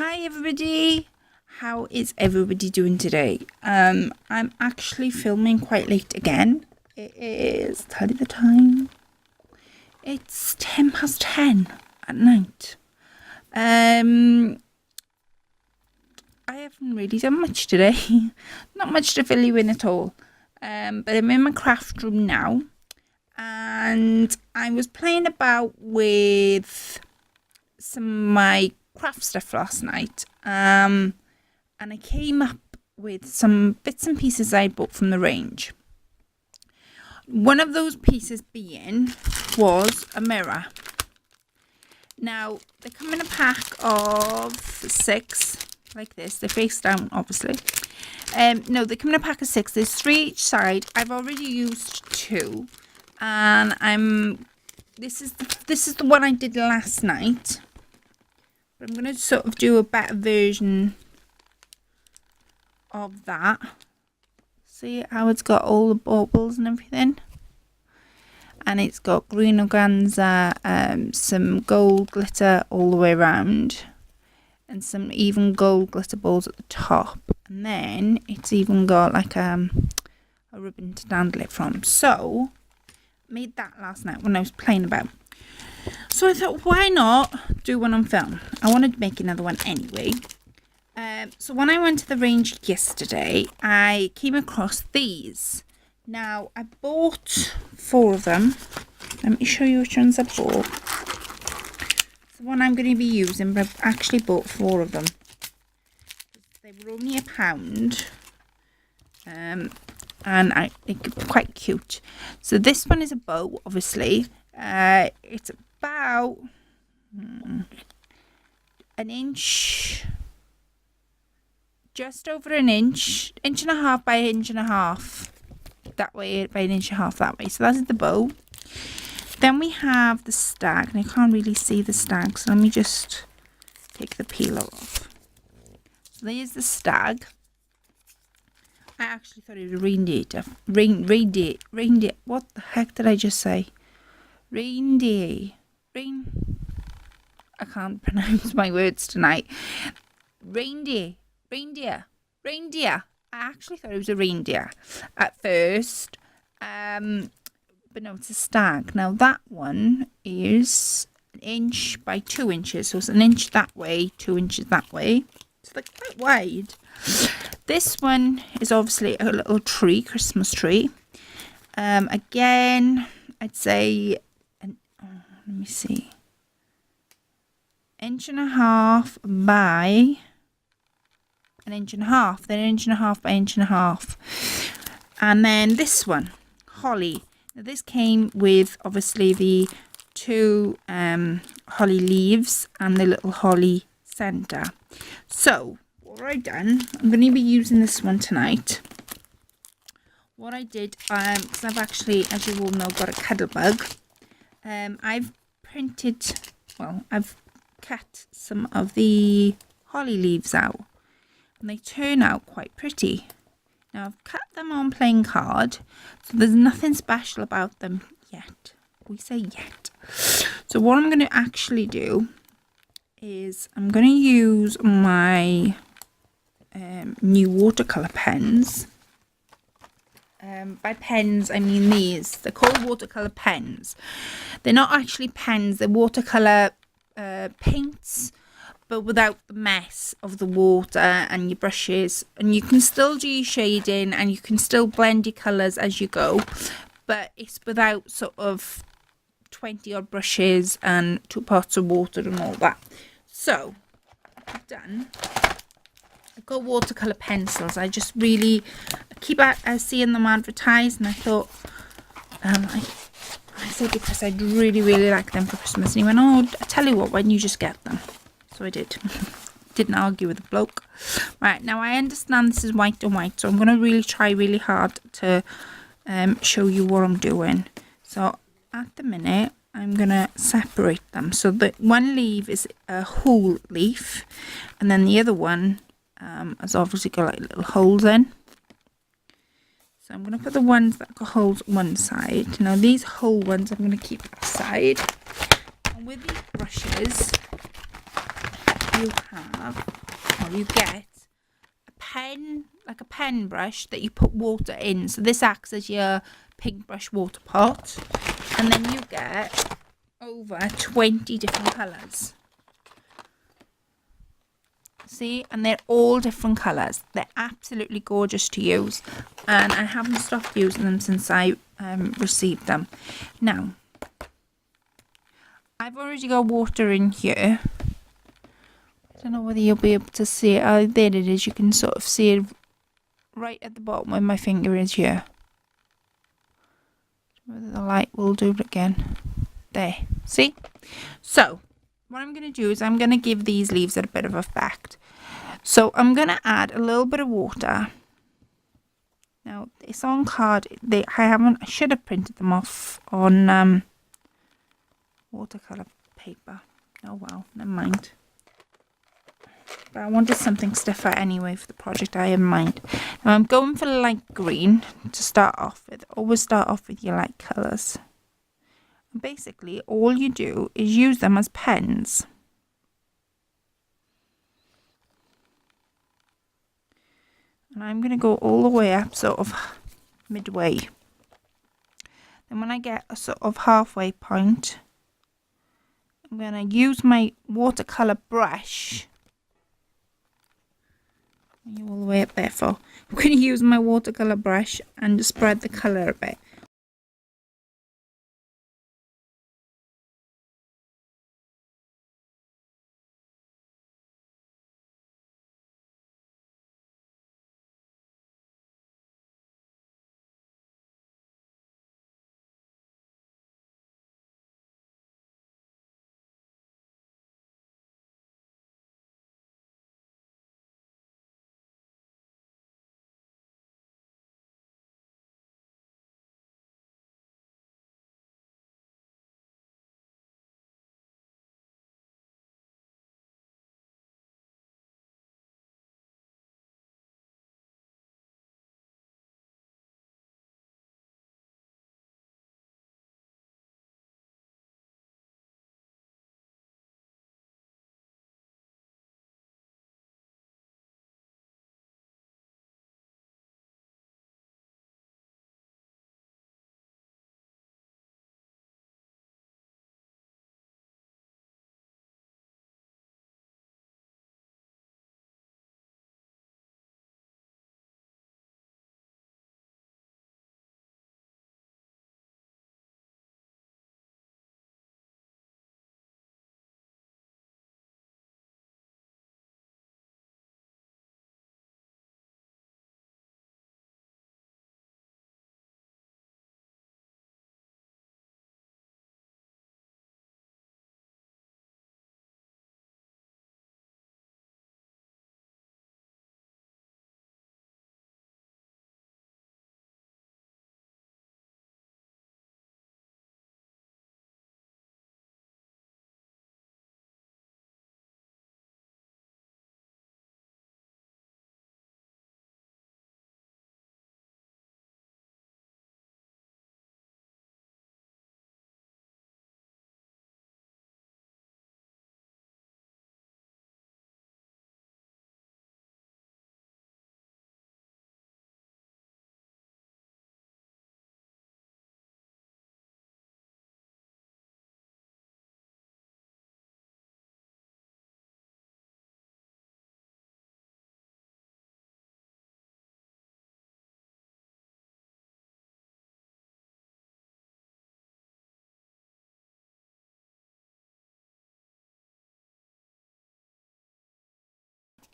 Hi everybody, how is everybody doing today? I'm actually filming quite late again. It is, tell you the time, it's 10 past 10 at night. I haven't really done much today, not much to fill you in at all. But I'm in my craft room now and I was playing about with some of my craft stuff last night, and I came up with some bits and pieces I bought from the range. One of those pieces was a mirror. Now they come in a pack of 6 like this. They're face down, obviously. No, they come in a pack of 6. There's 3 each side. I've already used 2, and this is the one I did last night. But I'm going to sort of do a better version of that. See how it's got all the baubles and everything? And it's got green organza, some gold glitter all the way around. And some even gold glitter balls at the top. And then it's even got like a ribbon to dangle it from. So, made that last night when I was playing about. So I thought, why not do one on film? I wanted to make another one anyway. So when I went to the range yesterday, I came across these. Now, I bought 4 of them. Let me show you which ones I bought. The one I'm going to be using, but I've actually bought 4 of them. They were only £1. And I think it's quite cute. So this one is a bow, obviously. It's about an inch, just over an inch, inch and a half by an inch and a half that way, by an inch and a half that way. So that's the bow. Then we have the stag, and I can't really see the stag, so let me just take the peeler off. So there's the stag. I actually thought it was a reindeer. What the heck did I just say? Reindeer. I can't pronounce my words tonight. Reindeer. I actually thought it was a reindeer at first. But no, it's a stag. Now that one is an inch by 2 inches. So it's an inch that way, 2 inches that way. So they're quite wide. This one is obviously a little tree, Christmas tree. Again, I'd say, let me see, inch and a half by an inch and a half, then an inch and a half by an inch and a half. And then this one, holly. Now this came with obviously the 2 holly leaves and the little holly centre. So what I've done, I'm going to be using this one tonight. What I did, because I've actually, as you all know, got a cuddle bug. I've cut some of the holly leaves out, and they turn out quite pretty. Now I've cut them on plain card, so there's nothing special about them yet. We say yet. So what I'm going to actually do is I'm going to use my new watercolour pens. By pens, I mean these. They're called watercolour pens. They're not actually pens. They're watercolour paints, but without the mess of the water and your brushes. And you can still do your shading and you can still blend your colours as you go. But it's without sort of 20 odd brushes and 2 pots of water and all that. So, I've done. I've got watercolour pencils. I just really keep seeing them advertised, and I thought, I said because I'd really, really like them for Christmas. And he went, oh, I tell you what, why don't you just get them? So I did. Didn't argue with the bloke. Right, now I understand this is white and white, so I'm going to really try really hard to show you what I'm doing. So at the minute, I'm going to separate them. So the one leaf is a whole leaf, and then the other one has obviously got like little holes in. So I'm going to put the ones that got holes one side. Now these whole ones I'm going to keep aside. And with these brushes, you have, or you get, a pen, like a pen brush that you put water in. So this acts as your paintbrush water pot. And then you get over 20 different colours. See, and they're all different colours. They're absolutely gorgeous to use, and I haven't stopped using them since I received them. Now, I've already got water in here. I don't know whether you'll be able to see it. Oh, there it is. You can sort of see it right at the bottom where my finger is here. Whether the light will do it again. There. See? So, what I'm going to do is I'm going to give these leaves a bit of effect. So I'm going to add a little bit of water. Now it's on card. I should have printed them off on watercolor paper. Oh well, never mind. But I wanted something stiffer anyway for the project I have in mind. Now I'm going for light green to start off with. Always start off with your light colours. Basically, all you do is use them as pens. And I'm going to go all the way up sort of midway. Then when I get a sort of halfway point, I'm going to use my watercolour brush. Are you all the way up there for? I'm going to use my watercolour brush and spread the colour a bit.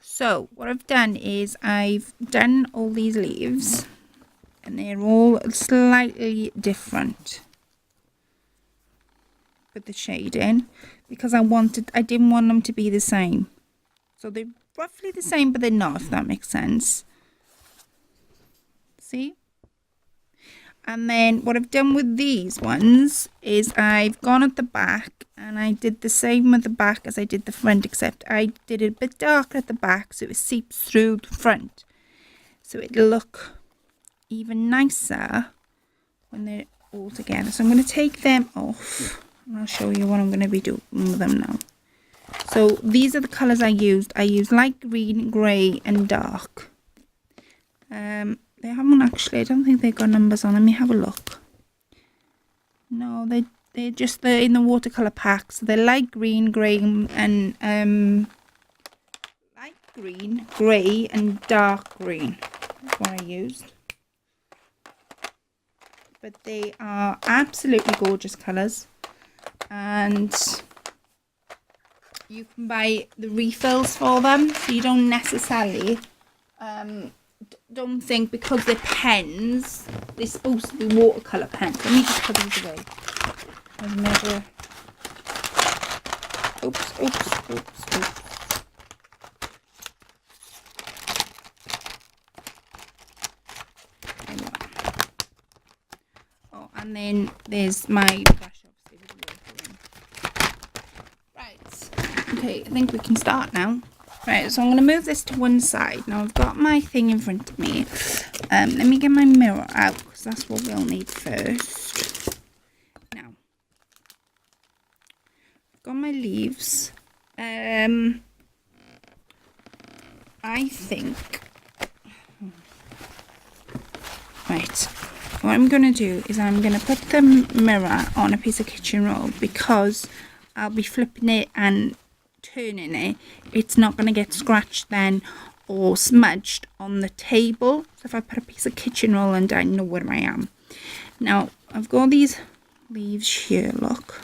So what I've done is I've done all these leaves and they're all slightly different with the shading because I didn't want them to be the same. So they're roughly the same, but they're not, if that makes sense. See? And then what I've done with these ones is I've gone at the back and I did the same with the back as I did the front, except I did it a bit darker at the back so it seeps through the front. So it'll look even nicer when they're all together. So I'm going to take them off and I'll show you what I'm going to be doing with them now. So these are the colours I used. I used light green, grey and dark. They haven't actually, I don't think they've got numbers on. Let me have a look. No, they're just in the watercolour pack. So they're light green, grey and light green, grey and dark green. That's what I used. But they are absolutely gorgeous colours. And you can buy the refills for them. So you don't necessarily... don't think because they're pens, they're supposed to be watercolour pens. Let me just put these away. I'll measure. Oops. Oh, and then there's my brush, obviously, with the water in. Right. Okay, I think we can start now. Right, so I'm going to move this to one side. Now I've got my thing in front of me. Let me get my mirror out because that's what we'll need first. Now, I've got my leaves. I think... Right, what I'm going to do is I'm going to put the mirror on a piece of kitchen roll because I'll be flipping it and turning it. It's not going to get scratched then or smudged on the table. So if I put a piece of kitchen roll under, I know where I am. Now I've got these leaves here, look.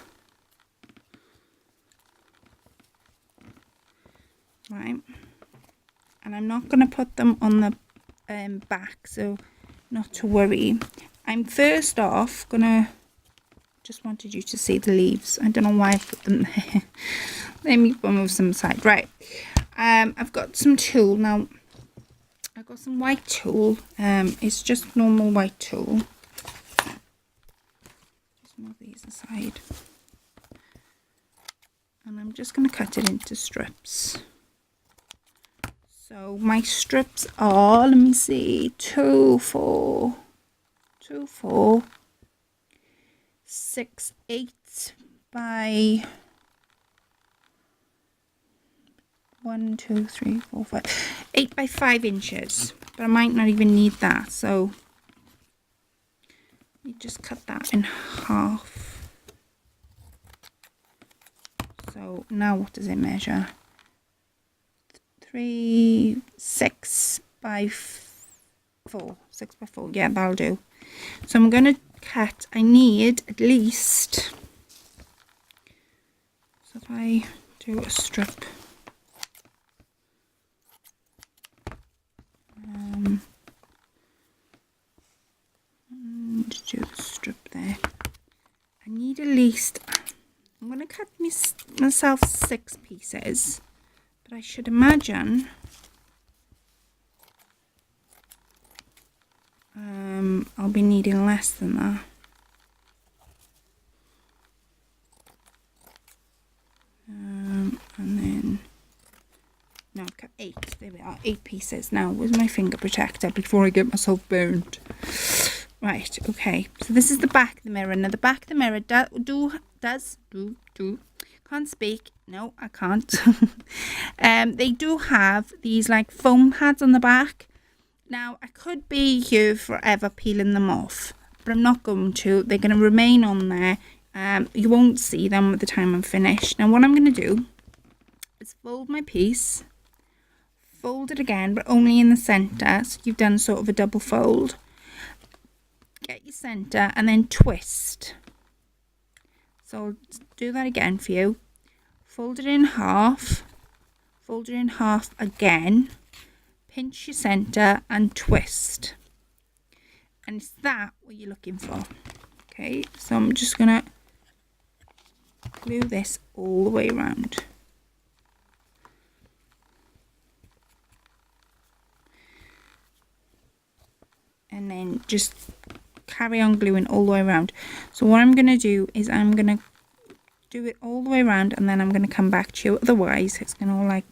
Right, and I'm not going to put them on the back, so not to worry. I'm first off gonna, just wanted you to see the leaves. I don't know why I put them there. Let me move some aside. Right, I've got some tulle now. I've got some white tulle. It's just normal white tulle. Just move these aside, and I'm just going to cut it into strips. So my strips are, let me see, 2, 4, 6, 8 by 1, 2, 3, 4, 5, 8 by 5 inches. But I might not even need that, so let me just cut that in half. So now what does it measure? 6 by 4. 6 by 4. Yeah, that'll do. So I'm going to cut. I need at least. So if I do a strip. And do the strip there. I need at least. I'm going to cut myself 6 pieces. But I should imagine I'll be needing less than that. And then, no, I've cut 8. There we are, 8 pieces. Now, where's my finger protector before I get myself burned? Right, okay. So this is the back of the mirror. Now, the back of the mirror does can't speak. No, I can't. They do have these like foam pads on the back. Now, I could be here forever peeling them off, but I'm not going to. They're going to remain on there. You won't see them by the time I'm finished. Now, what I'm going to do is fold my piece, fold it again, but only in the centre. So you've done sort of a double fold. Get your centre and then twist. So I'll do that again for you. Fold it in half. Fold it in half again. Pinch your centre and twist. And it's that what you're looking for. Okay, so I'm just going to glue this all the way around. And then just carry on gluing all the way around. So what I'm going to do is I'm going to do it all the way around and then I'm going to come back to you. Otherwise, it's going to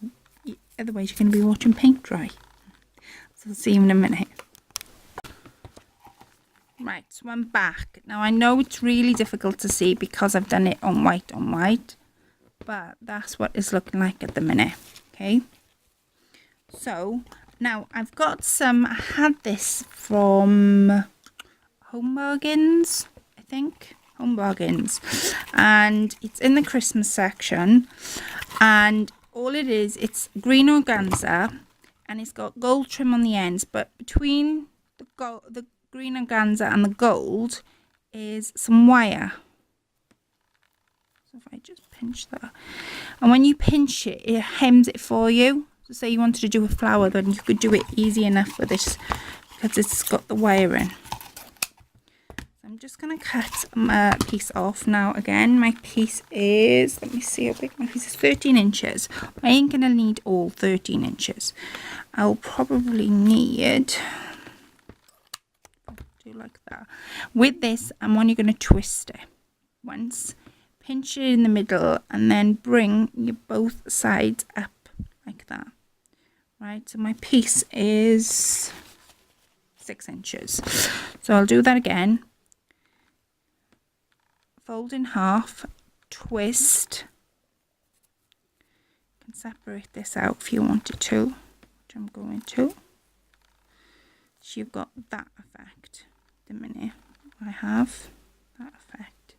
otherwise you're going to be watching paint dry. So I'll see you in a minute. Right, so I'm back. Now I know it's really difficult to see because I've done it on white, but that's what it's looking like at the minute. Okay, so now I've got some, I had this from Home Bargains, I think, Home Bargains, and it's in the Christmas section, and all it is, it's green organza, and it's got gold trim on the ends, but between the green organza and the gold is some wire. So if I just pinch that, and when you pinch it, it hems it for you. So say you wanted to do a flower, then you could do it easy enough with this because it's got the wire in. So I'm just going to cut a piece off. Now again, my piece is, let me see how big my piece is, 13 inches. I ain't going to need all 13 inches. I'll probably need, do like that. With this, I'm only going to twist it once. Pinch it in the middle and then bring your both sides up like that. Right, so my piece is 6 inches. So I'll do that again. Fold in half, twist. You can separate this out if you wanted to, which I'm going to. So you've got that effect. The minute I have that effect.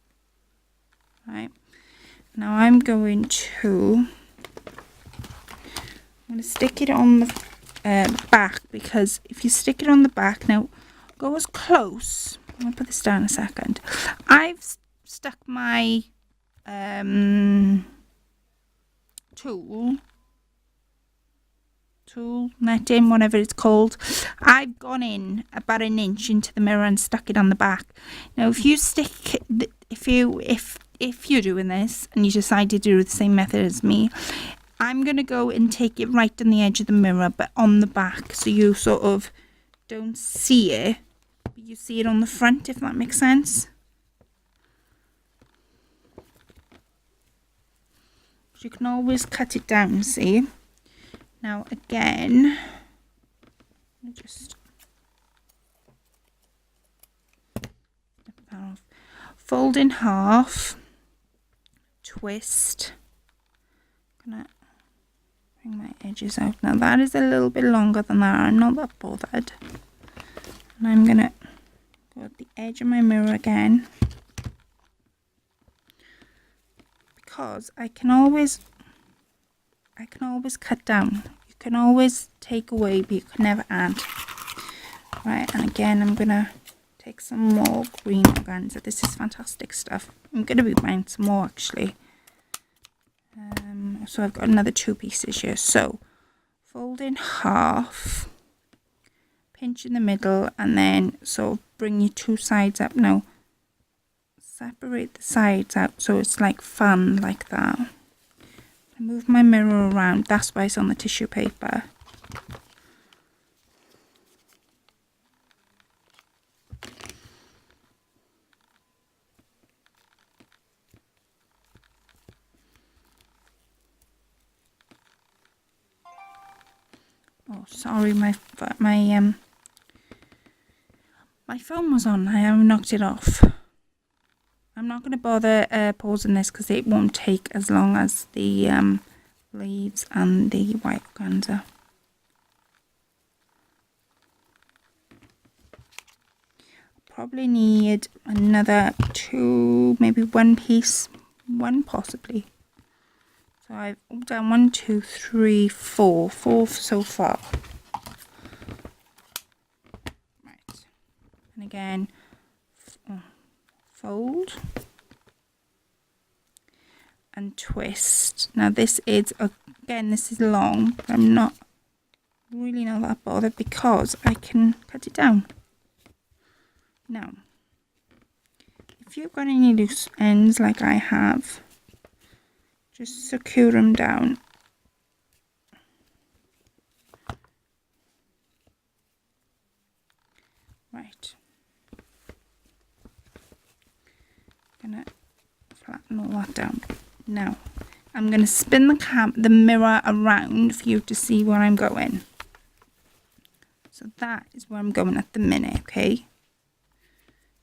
Right, now I'm going to stick it on the back, because if you stick it on the back, now go as close, I'm going to put this down a second. I've stuck my tool netting, whatever it's called, I've gone in about an inch into the mirror and stuck it on the back. Now if you stick, if you're doing this and you decide to do the same method as me, I'm going to go and take it right on the edge of the mirror, but on the back, so you sort of don't see it, but you see it on the front, if that makes sense. You can always cut it down, see? Now again, let me just snip that off. Fold in half, twist. I'm gonna bring my edges out. Now that is a little bit longer than that. I'm not that bothered. And I'm gonna go at the edge of my mirror again, because I can always cut down. You can always take away, but you can never add. Right, and again I'm gonna take some more green organza. This is fantastic stuff. I'm gonna be buying some more actually. So I've got another 2 pieces here. So fold in half, pinch in the middle, and then sort of bring your 2 sides up. Now separate the sides out so it's like fun, like that. I move my mirror around, that's why it's on the tissue paper. Oh, sorry, my phone was on. I have knocked it off. I'm not going to bother pausing this because it won't take as long as the leaves and the white organza. Probably need another 2, maybe 1 piece, 1 possibly. So I've done 1, 2, 3, 4 so far. Right, and again, fold and twist. Now this is, again, this is long, but I'm not really not that bothered because I can cut it down. Now, if you've got any loose ends like I have, just secure them down. Right. Gonna flatten all that down. Now, I'm gonna spin the mirror around for you to see where I'm going. So that is where I'm going at the minute, okay?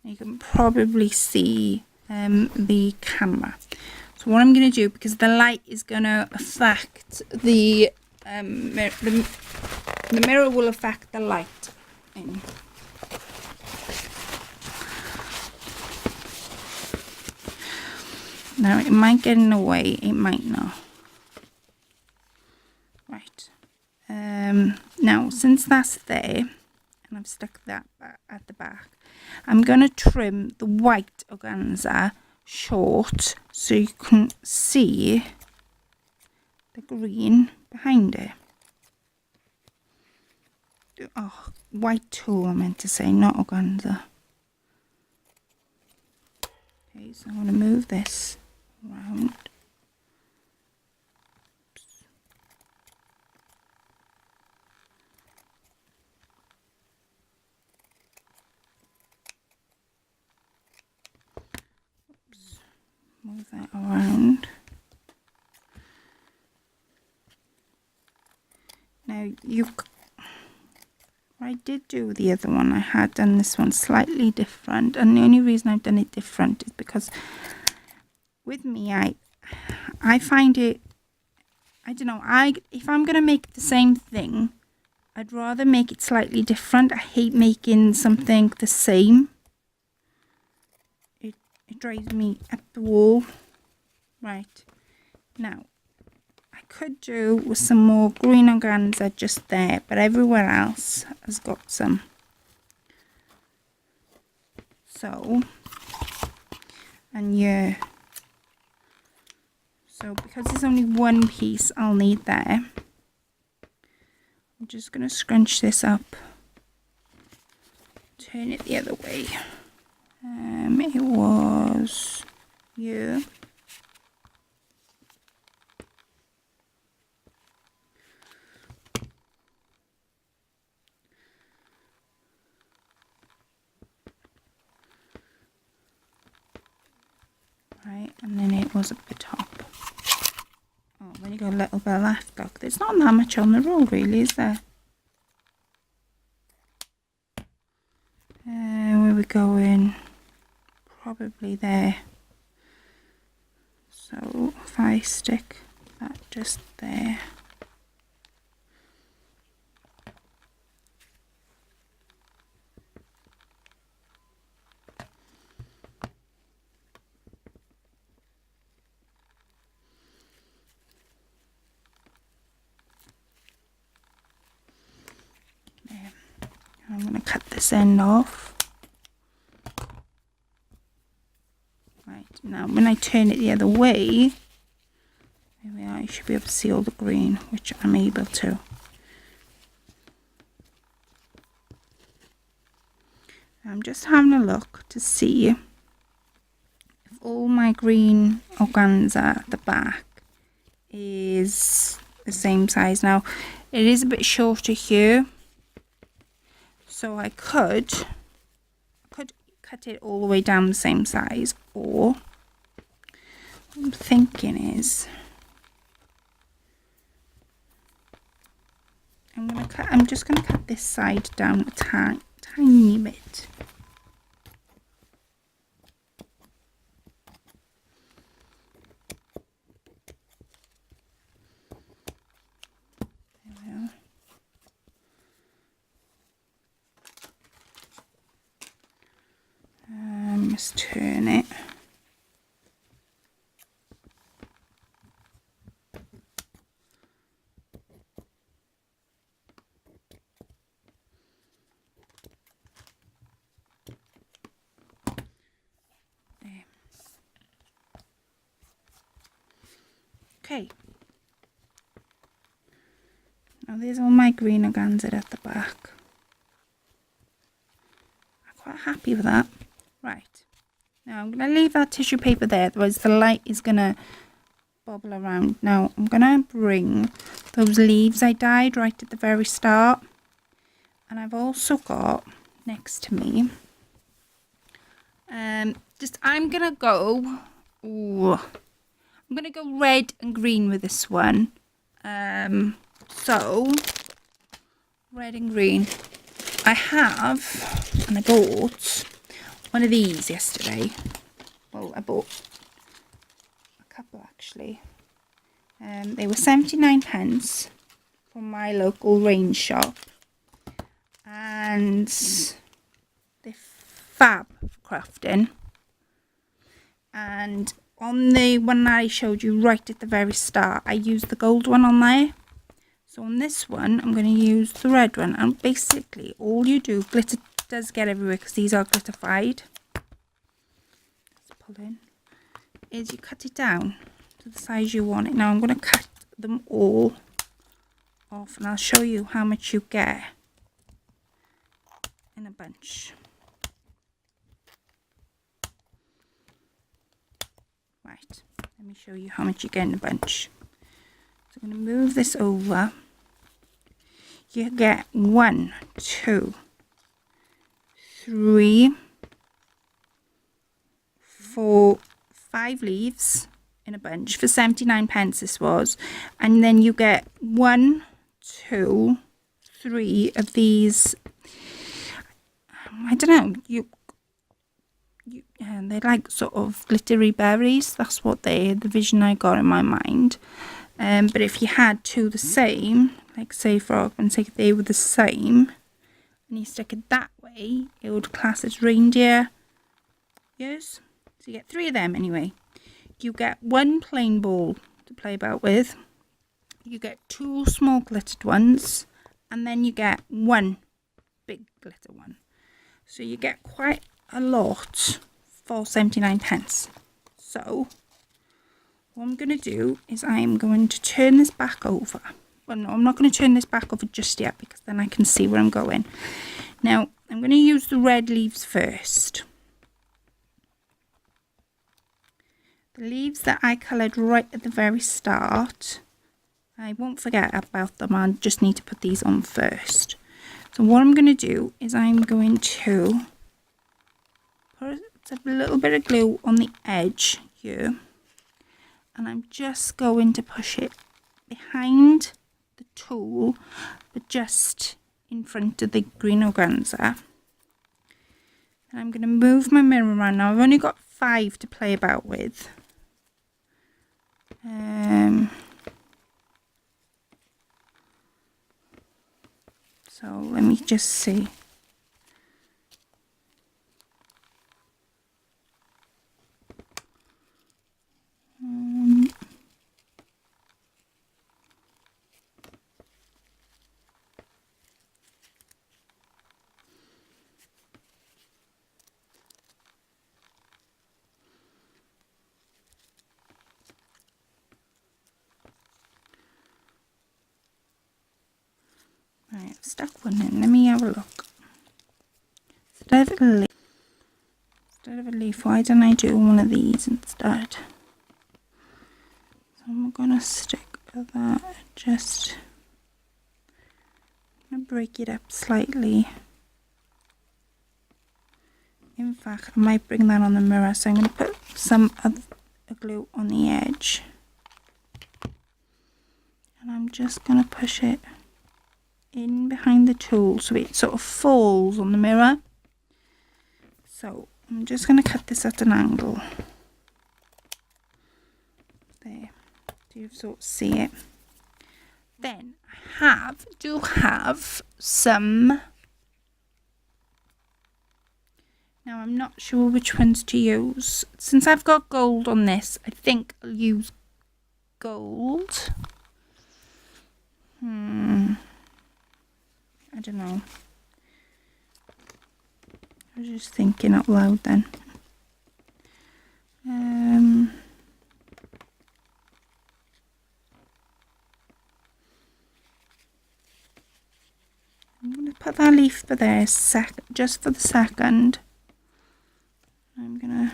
You can probably see the camera. So So what I'm going to do, because the light is going to affect the mirror will affect the light in. Now it might get in the way, it might not. Right. Now since that's there, and I've stuck that at the back, I'm going to trim the white organza short so you can see the green behind it. Oh, white tulle I meant to say, not organza. Okay, so I'm going to move this around. Move that around. Now I did do the other one. I had done this one slightly different, and the only reason I've done it different is because with me, I find it, I don't know, if I'm gonna make the same thing, I'd rather make it slightly different. I hate making something the same. It drives me up the wall. Right, now I could do with some more green organza just there, but everywhere else has got some. So, and yeah, so because there's only one piece I'll need there, I'm just going to scrunch this up, turn it the other way. It was here. Right, and then it was at the top. Oh, then you got a little bit left. Look, there's not that much on the roll, really, is there? Where we going? Probably there. So if I stick that just there. There. I'm going to cut this end off. Right, now when I turn it the other way, there we are, you should be able to see all the green, which I'm able to. I'm just having a look to see if all my green organza at the back is the same size. Now it is a bit shorter here, so I could cut it all the way down the same size, or what I'm thinking is I'm just gonna cut this side down a tiny bit. There we are. Just turn it. There. Okay. Now there's all my green organza at the back. I'm quite happy with that. Right. Now I'm going to leave that tissue paper there, otherwise the light is going to bobble around. Now I'm going to bring those leaves I dyed right at the very start. And I've also got next to me, I'm going to go red and green with this one. So red and green. I bought one of these yesterday. Well, I bought a couple actually. They were 79p from my local range shop, and they're fab for crafting. And on the one that I showed you right at the very start, I used the gold one on there. So on this one, I'm going to use the red one. And basically, all you do, glitter does get everywhere because these are glitterified. Let's pull in. Is you cut it down to the size you want it. Now I'm going to cut them all off, and I'll show you how much you get in a bunch. Right, let me show you how much you get in a bunch. So I'm going to move this over. You get 1, 2, 3, 4, 5 leaves in a bunch for 79p this was, and then you get 1, 2, 3 of these. I don't know, they're like sort of glittery berries. That's what the vision I got in my mind. But if you had two the same, like say for argument's sake, they were the same, and you stick it that way, it would class as reindeer ears. So you get 3 of them anyway. You get 1 plain ball to play about with. You get 2 small glittered ones, and then you get 1 big glitter one. So you get quite a lot for 79p. So what I'm going to do is I'm going to turn this back over. Well, no, I'm not going to turn this back over just yet, because then I can see where I'm going. Now, I'm going to use the red leaves first. The leaves that I coloured right at the very start, I won't forget about them. I just need to put these on first. So what I'm going to do is I'm going to put a little bit of glue on the edge here, and I'm just going to push it behind the tool, but just in front of the green organza. And I'm going to move my mirror around. Now I've only got 5 to play about with. So let me just see. Right, I've stuck one in. Let me have a look. Instead of a leaf, why don't I do one of these instead? So I'm gonna stick that. Just I'm gonna break it up slightly. In fact, I might bring that on the mirror. So I'm gonna put some of the glue on the edge, and I'm just gonna push it in behind the tool so it sort of falls on the mirror. So I'm just going to cut this at an angle there, so you sort of see it. Then I do have some, now I'm not sure which ones to use. Since I've got gold on this, I think I'll use gold. I don't know. I was just thinking out loud then. I'm going to put that leaf for there just for the second. I'm going to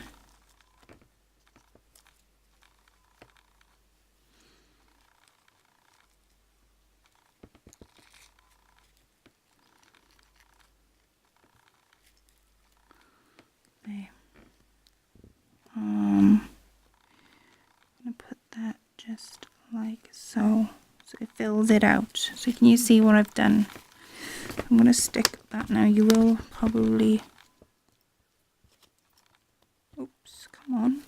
put that just like so it fills it out. So can you see what I've done? I'm going to stick that now. You will probably, oops, come on.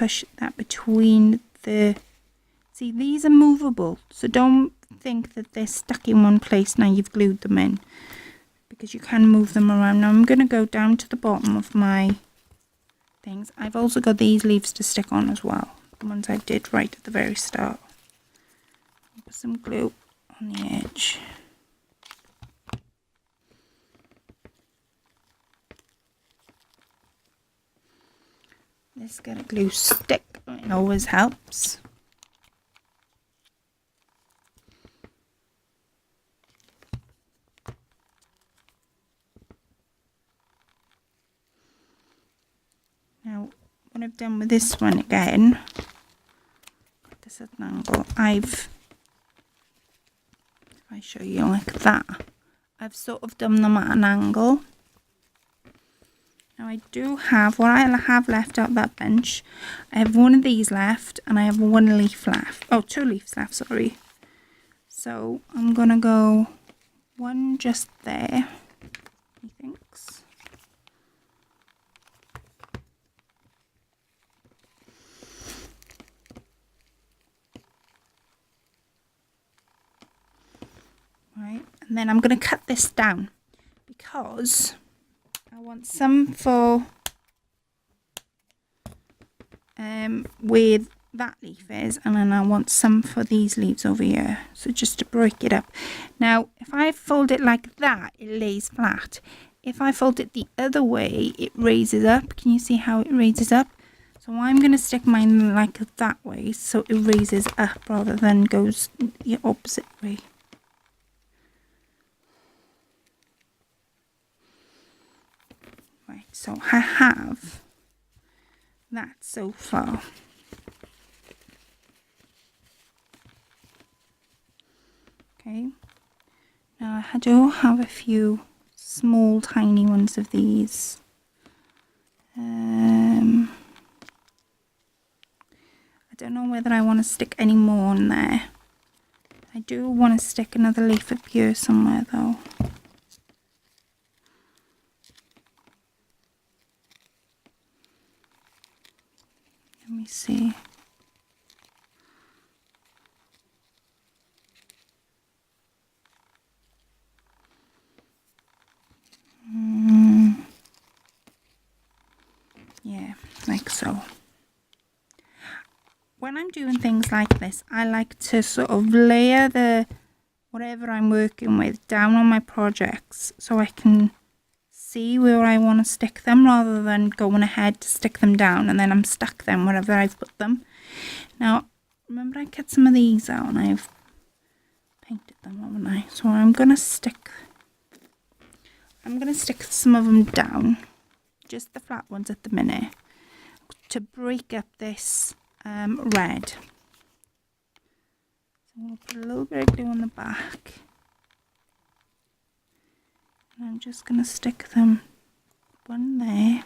push that between the... See, these are movable, so don't think that they're stuck in one place now you've glued them in, because you can move them around. Now I'm going to go down to the bottom of my things. I've also got these leaves to stick on as well, the ones I did right at the very start. Put some glue on the edge. Let's get a glue stick, it always helps. Now, what I've done with this one again, put this at an angle, if I show you like that, I've sort of done them at an angle. Now I do have, what I have left out that bench, I have one of these left and I have one leaf left. Oh, 2 leaves left, sorry. So I'm going to go one just there, he thinks. Right, and then I'm going to cut this down because I want some for where that leaf is, and then I want some for these leaves over here, so just to break it up. Now if I fold it like that, it lays flat. If I fold it the other way, it raises up. Can you see how it raises up? So I'm going to stick mine like that way, so it raises up rather than goes the opposite way. Right, so I have that so far. Okay, now I do have a few small tiny ones of these. I don't know whether I want to stick any more on there. I do want to stick another leaf up here somewhere though. Let me see. Yeah, like so. When I'm doing things like this, I like to sort of layer the whatever I'm working with down on my projects so I can see where I want to stick them rather than going ahead to stick them down and then I'm stuck then wherever I've put them. Now, remember I cut some of these out and I've painted them, haven't I? So I'm going to stick some of them down, just the flat ones at the minute, to break up this red. So I'm going to put a little bit of glue on the back. And I'm just going to stick them one there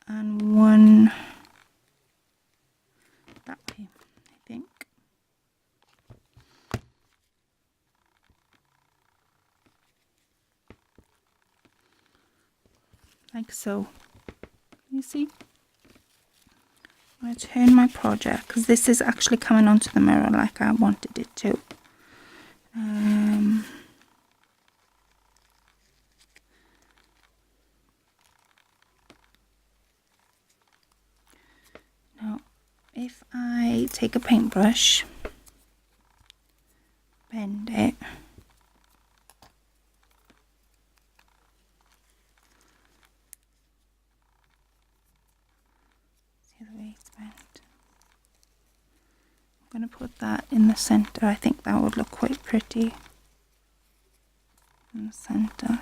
and one that way, I think. Like so. You see? I'm going to turn my project because this is actually coming onto the mirror like I wanted it to. Now, if I take a paintbrush, bend it, see the way it's bent. I'm going to put that in the center. I think that would look quite pretty in the center.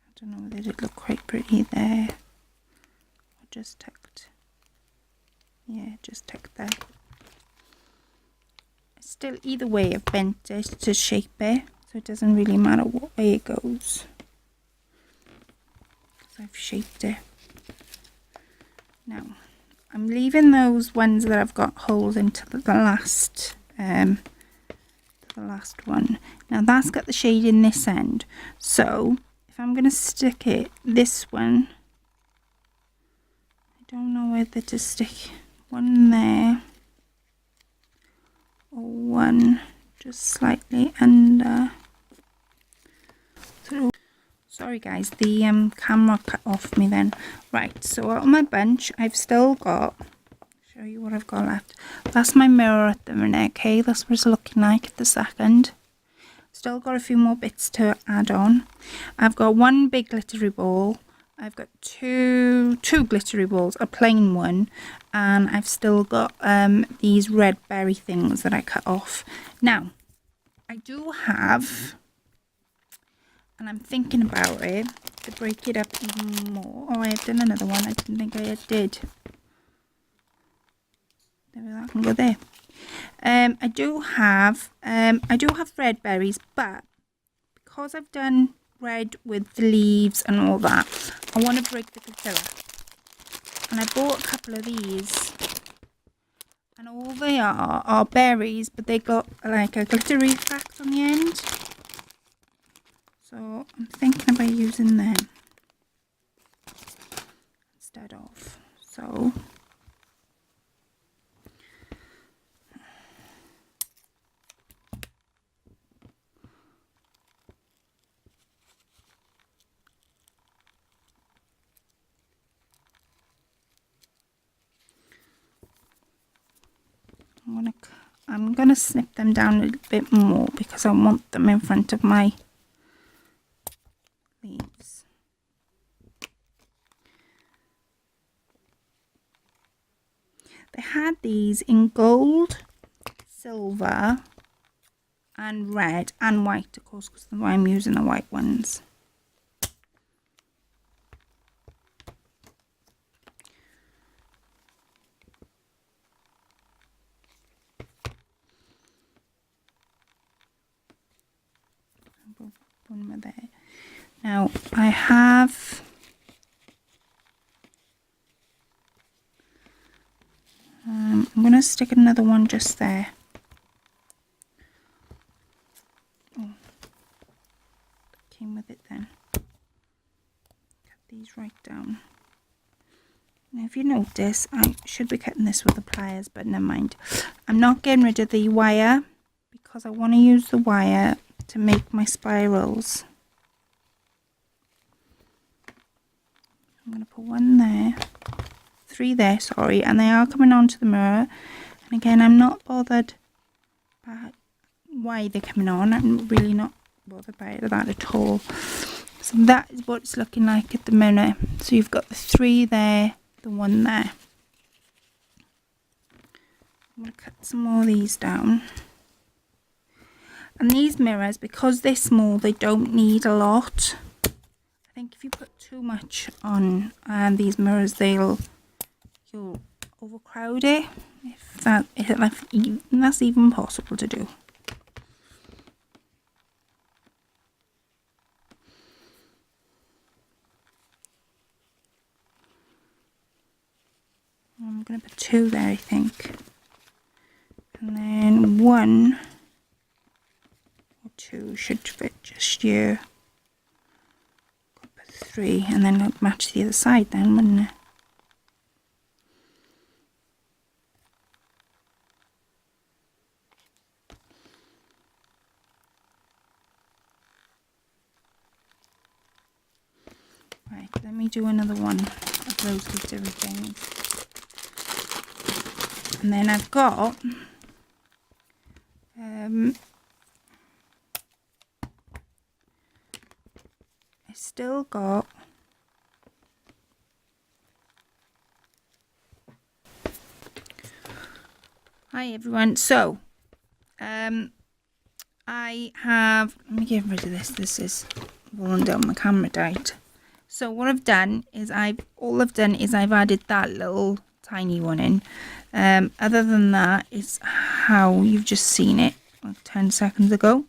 I don't know whether it look quite pretty there or just tucked. Yeah, just tucked there. Still, either way I've bent it to shape it, so it doesn't really matter what way it goes. So I've shaped it. Now, I'm leaving those ones that I've got holes into the last the last one. Now that's got the shade in this end, so if I'm going to stick it, this one, I don't know whether to stick one there or one just slightly under. So, sorry guys, the camera cut off me then. Right, so on my bunch I've still got, show you what I've got left. That's my mirror at the minute, okay? That's what it's looking like at the second. Still got a few more bits to add on. I've got one big glittery ball. I've got two glittery balls, a plain one, and I've still got these red berry things that I cut off. Now, I do have, and I'm thinking about it, to break it up even more. Oh, I had done another one. I didn't think I did. There, that can go there. I do have red berries, but because I've done red with the leaves and all that, I want to break the glitter up. And I bought a couple of these, and all they are berries, but they got like a glittery effect on the end. So I'm thinking about using them instead of. So I'm gonna snip them down a little bit more because I want them in front of my leaves. They had these in gold, silver, and red and white, of course, because I'm using the white ones. One more there. Now I have I'm going to stick another one just there. Oh, came with it then. Cut these right down. Now if you notice, I should be cutting this with the pliers, but never mind. I'm not getting rid of the wire because I want to use the wire to make my spirals. I'm going to put one there, 3 there, sorry, and they are coming onto the mirror. And again, I'm not bothered by why they're coming on. I'm really not bothered by that at all. So that is what it's looking like at the minute. So you've got the 3 there, the 1 there. I'm going to cut some more of these down. And these mirrors, because they're small, they don't need a lot. I think if you put too much on these mirrors, you'll overcrowd it. If that's even possible to do. I'm going to put 2 there, I think. And then 1 or 2 should fit just here. 3, and then it'll match the other side then, wouldn't it? Right, let me do another one of those glittery things. And then I've got I still got hi everyone, so I have, let me get rid of this is rolling down, my camera died. So what I've done is I've added that little tiny one in. Other than that, it's how you've just seen it like 10 seconds ago.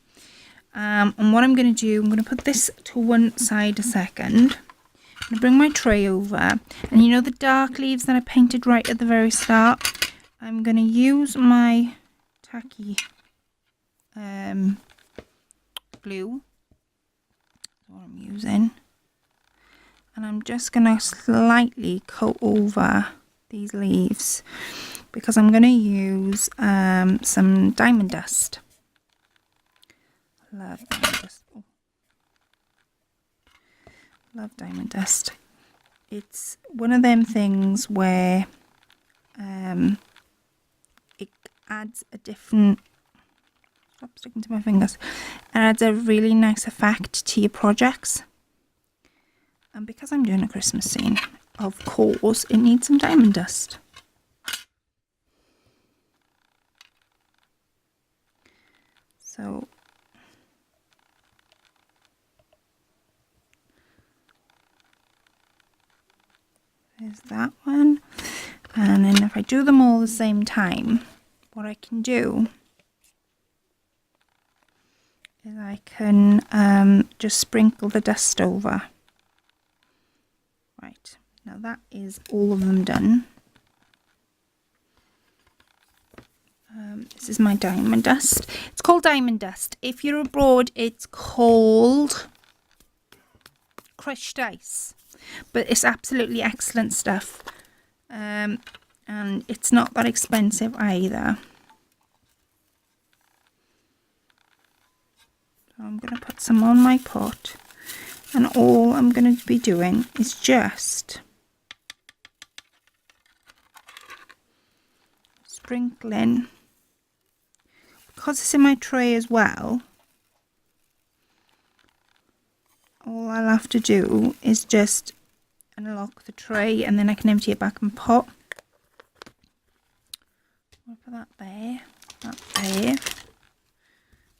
And what I'm going to do, I'm going to put this to one side a second. I'm going to bring my tray over, and you know the dark leaves that I painted right at the very start? I'm going to use my tacky glue. That's what I'm using. And I'm just going to slightly coat over these leaves because I'm going to use some diamond dust. Love diamond dust. Oh. Love diamond dust. It's one of them things where it adds a different, stop sticking to my fingers, it adds a really nice effect to your projects. And because I'm doing a Christmas scene, of course it needs some diamond dust. So there's that one. And then if I do them all at the same time, what I can do is I can just sprinkle the dust over. Right, now that is all of them done. This is my diamond dust. It's called diamond dust. If you're abroad, it's called crushed ice. But it's absolutely excellent stuff. And it's not that expensive either. So I'm going to put some on my pot. And all I'm going to be doing is just sprinkling. Because it's in my tray as well, all I'll have to do is just unlock the tray and then I can empty it back in the pot. I'll put that there, that there.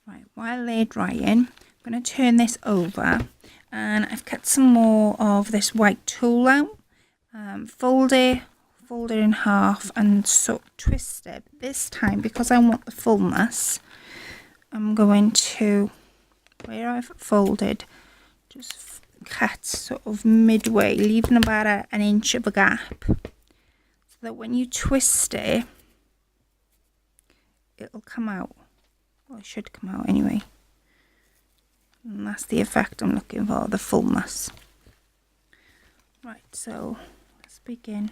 Right, while they're drying, I'm going to turn this over and I've cut some more of this white tulle out. Fold it in half and so twist it. This time, because I want the fullness, I'm going to, where I've folded, just cut sort of midway, leaving about an inch of a gap, so that when you twist it, it'll come out. Well, it should come out anyway. And that's the effect I'm looking for, the fullness. Right, so let's begin.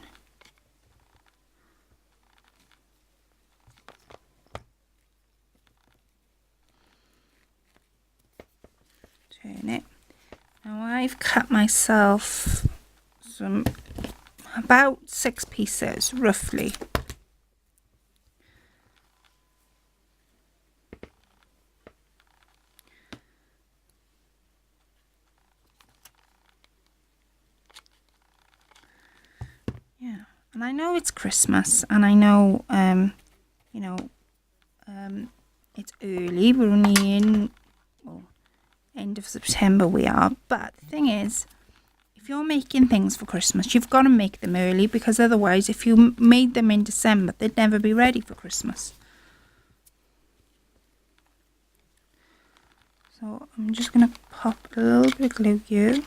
Turn it. Now I've cut myself some, about 6 pieces roughly. Yeah, and I know it's Christmas and I know you know it's early, we're only in, well, end of September we are, but the thing is, if you're making things for Christmas, you've got to make them early, because otherwise if you made them in December, they'd never be ready for Christmas. So I'm just going to pop a little bit of glue here.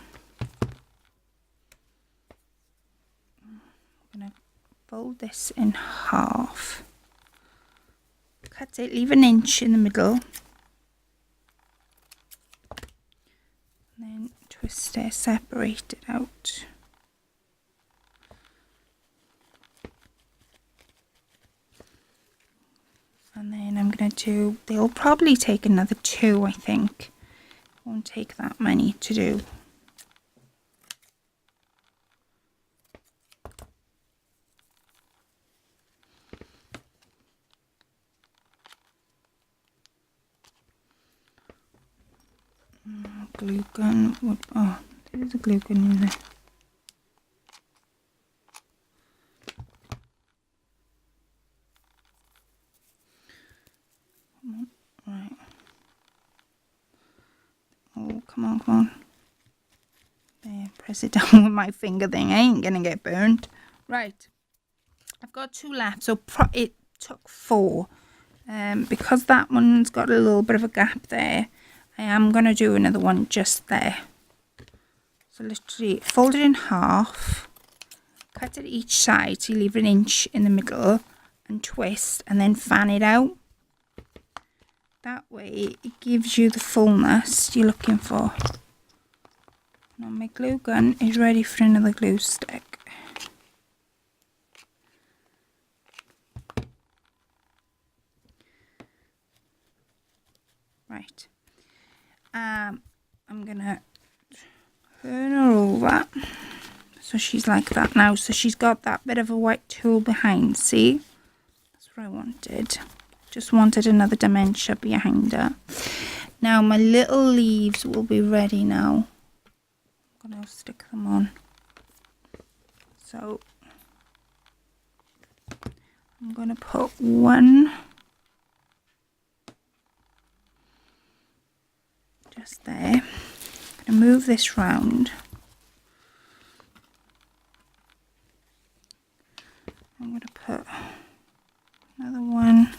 I'm going to fold this in half, cut it, leave an inch in the middle, then twist it, separate it out. And then I'm going to do, they'll probably take another 2, I think. Won't take that many to do. Glue gun would, oh, there's a glue gun in there. Right. Oh, come on, come on. There, press it down with my finger thing. I ain't gonna get burnt. Right. I've got 2 left, so it took 4. Because that one's got a little bit of a gap there, I am going to do another one just there. So literally fold it in half, cut it each side so you leave an inch in the middle, and twist and then fan it out. That way it gives you the fullness you're looking for. Now my glue gun is ready for another glue stick. Right. I'm gonna turn her over so she's like that now. So she's got that bit of a white tulle behind. See, that's what I wanted. Just wanted another dimension behind her. Now my little leaves will be ready now. I'm gonna stick them on. So I'm gonna put one just there. I'm gonna move this round. I'm gonna put another one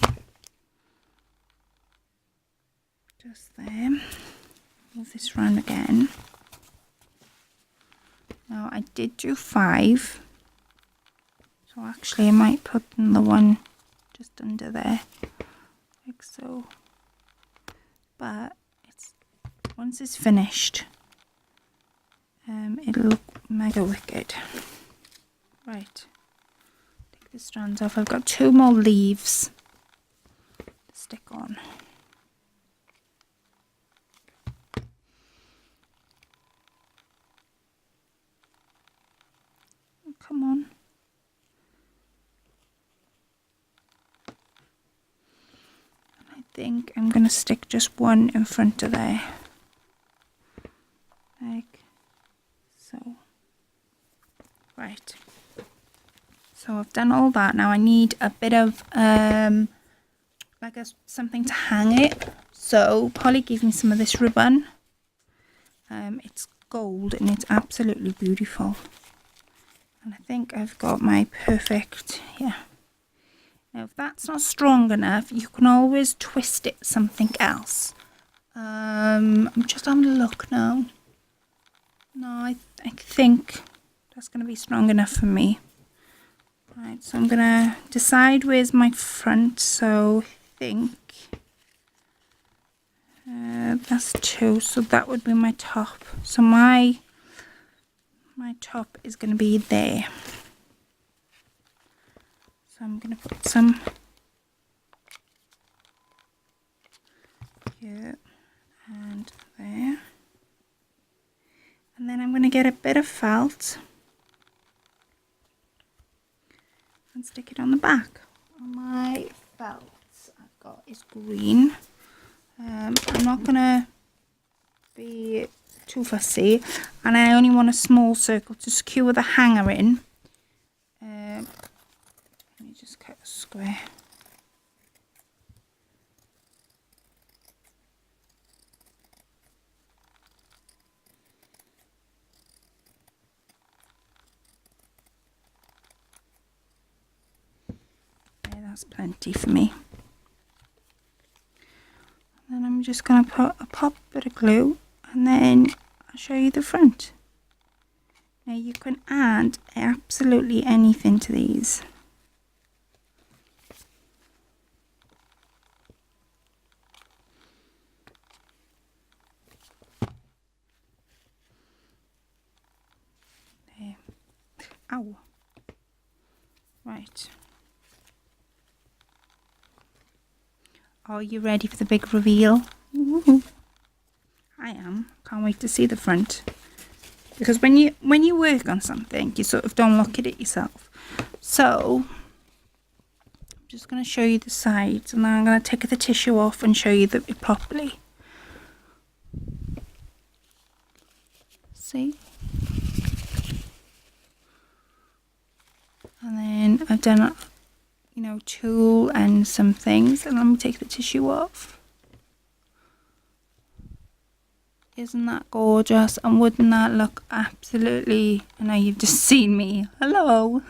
just there. Move this round again. Now I did do 5, so actually I might put the one just under there, like so. But once it's finished, it'll look mega wicked. Right, take the strands off. I've got 2 more leaves to stick on. Come on. I think I'm going to stick just one in front of there. Like so. Right. So I've done all that. Now I need a bit of something to hang it. So Polly gave me some of this ribbon. It's gold and it's absolutely beautiful. And I think I've got my perfect, yeah. Now if that's not strong enough, you can always twist it something else. I'm just having a look now. No, I think that's going to be strong enough for me. Right, so I'm going to decide where's my front. So I think that's 2, so that would be my top. So my top is going to be there. So I'm going to put some here and there. And then I'm going to get a bit of felt and stick it on the back. My felt I've got is green. I'm not going to be too fussy, and I only want a small circle to secure the hanger in. Let me just cut a square. Okay, that's plenty for me. And then I'm just going to put a pop bit of glue, and then I'll show you the front. Now you can add absolutely anything to these. There. Ow. Right. Are you ready for the big reveal? Ooh. I am. Can't wait to see the front. Because when you work on something, you sort of don't look at it yourself. So I'm just going to show you the sides, and then I'm going to take the tissue off and show you it properly. See? And then I've done, tulle and some things. And let me take the tissue off. Isn't that gorgeous? And wouldn't that look absolutely, I know you've just seen me, hello.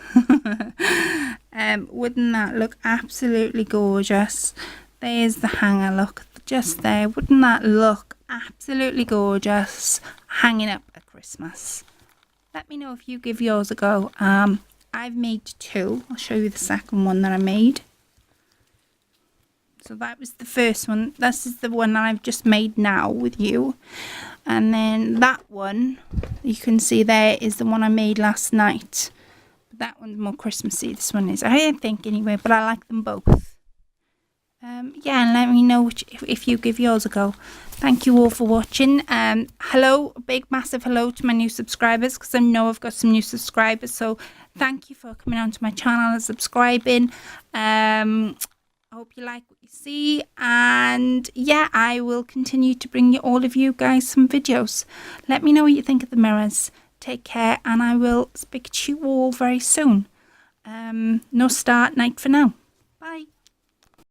Wouldn't that look absolutely gorgeous? There's the hanger, look, just there. Wouldn't that look absolutely gorgeous hanging up at Christmas? Let me know if you give yours a go. I've made 2. I'll show you the second one that I made. So that was the first one. This is the one that I've just made now with you. And then that one, you can see there, is the one I made last night. But that one's more Christmassy. This one is, I think anyway, but I like them both. Yeah, and let me know if you give yours a go. Thank you all for watching. Hello, a big massive hello to my new subscribers, because I know I've got some new subscribers. So thank you for coming onto my channel and subscribing. I hope you like what you see, and yeah, I will continue to bring you, all of you guys, some videos. Let me know what you think of the mirrors. Take care, and I will speak to you all very soon. No start night for now.